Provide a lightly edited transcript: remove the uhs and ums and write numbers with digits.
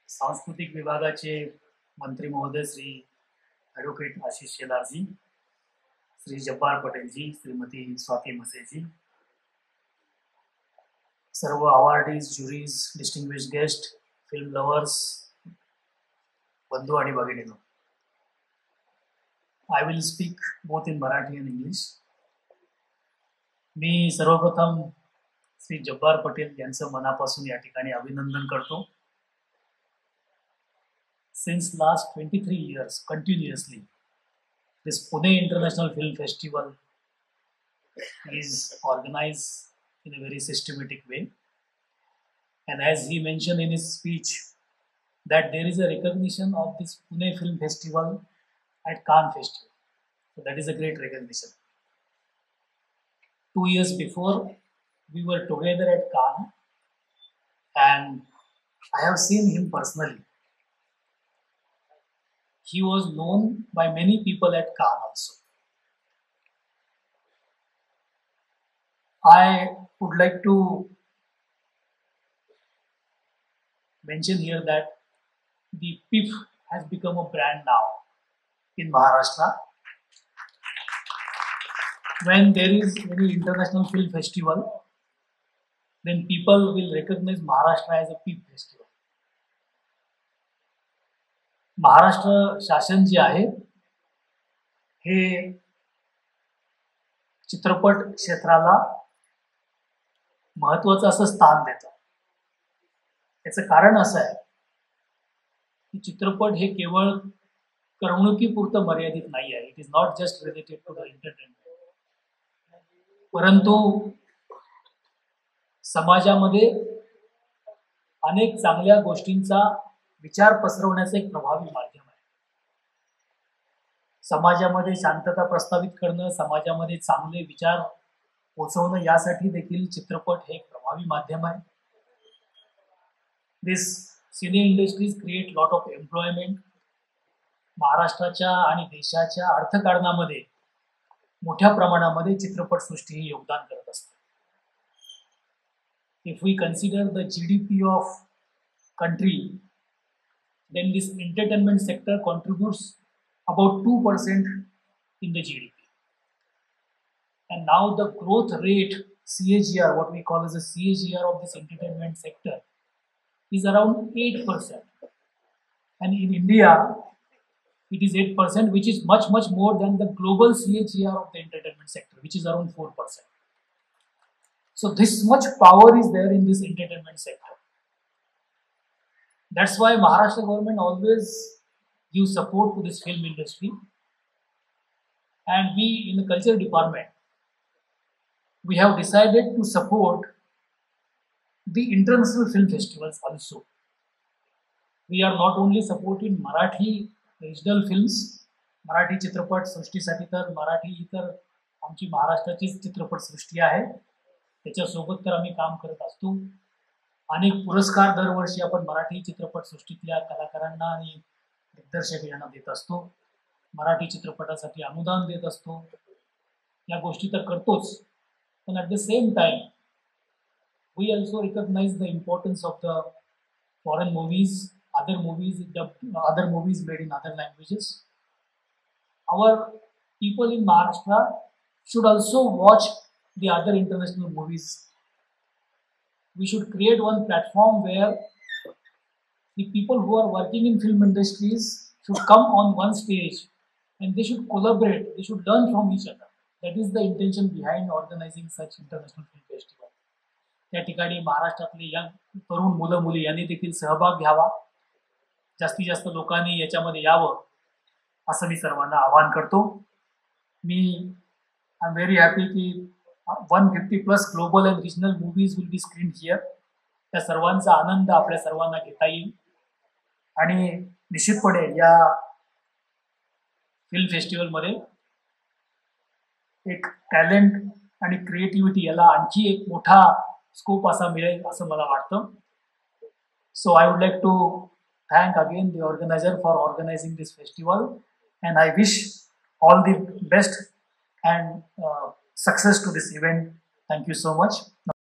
सांस्कृतिक विभागाचे मंत्री महोदय श्री ॲडव्होकेट आशिष शेलारजी, श्री जब्बार पटेलजी, श्रीमती स्वाती मसेजी, सर्व awardees, juries, distinguished guest, film lovers, बंधू आणि भगिनींनो, I will speak both in Marathi and English. मी सर्वप्रथम श्री जब्बार पटेल यांचं मनापासून या ठिकाणी अभिनंदन करतो. Since last 23 years, continuously, this Pune International Film Festival is organized in a very systematic way. And as he mentioned in his speech, that there is a recognition of this Pune Film Festival at Cannes Festival. So that is a great recognition. 2 years before, we were together at Cannes, and I have seen him personally. He was known by many people at Cannes also. I would like to mention here that the PIF has become a brand now in Maharashtra. When there is any international film festival, then people will recognize Maharashtra as a PIF festival. Maharashtra शासन जे आहे हे चित्रपट क्षेत्राला महत्त्वाचं असं स्थान देतं. याचं कारण असं आहे की चित्रपट हे केवळ करमणुकीपुरतं मर्यादित नाही आहे. It is not just related to the entertainment, परंतु समाजामध्ये अनेक चांगल्या गोष्टींचा विचार पसरवण्याचं एक प्रभावी माध्यम आहे. समाजामध्ये शांतता प्रस्थापित करणं, समाजामध्ये चांगले विचार पोचवणं, यासाठी देखील चित्रपट हे एक प्रभावी माध्यम आहे. This cine industries create lot of employment. महाराष्ट्राच्या आणि देशाच्या अर्थकारणामध्ये मोठ्या प्रमाणामध्ये चित्रपटसृष्टी ही योगदान करत असते. If we consider the GDP of country, then this entertainment sector contributes about 2% in the GDP. And now the growth rate, CAGR, what we call as a CAGR of this entertainment sector, is around 8%. And in India, it is 8%, which is much, much more than the global CAGR of the entertainment sector, which is around 4%. So this much power is there in this entertainment sector. That's why Maharashtra government always gives support to this film industry. And we in the culture department, we have decided to support the international film festivals also. We are not only supporting Marathi regional films, Marathi चित्रपट सृष्टीसाठी तर मराठी ही तर आमची महाराष्ट्राचीच चित्रपट सृष्टी आहे, त्याच्यासोबत तर आम्ही काम करत असतो. अनेक पुरस्कार दरवर्षी आपण मराठी चित्रपटसृष्टीतल्या कलाकारांना आणि दिग्दर्शक यांना देत असतो. मराठी चित्रपटासाठी अनुदान देत असतो. या गोष्टी तर करतोच, पण at the same time we also recognise the importance of the foreign movies, other movies made in other languages. Our people in Maharashtra should also watch the other international movies. We should create one platform where the people who are working in film industries should come on one stage and they should collaborate, they should learn from each other. That is the intention behind organizing such international film festival. त्या ठिकाणी महाराष्ट्रातले young तरुण मुलं मुली यांनी देखील सहभाग घ्यावा, जास्तीत जास्त लोकांनी याच्यामध्ये यावं असं मी सर्वांना आवाहन करतो. मी आय एम व्हेरी हॅपी की 150 plus global and regional movies will be screened here. त्या सर्वांचा आनंद आपल्या सर्वांना घेता येईल आणि निश्चितपणे या फिल्म फेस्टिवलमध्ये एक टॅलेंट आणि क्रिएटिव्हिटी याला आणखी एक मोठा स्कोप असा मिळेल असं मला वाटतं. So I would like to thank again the organiser for organising this festival, and I wish all the best and success to this event. Thank you so much.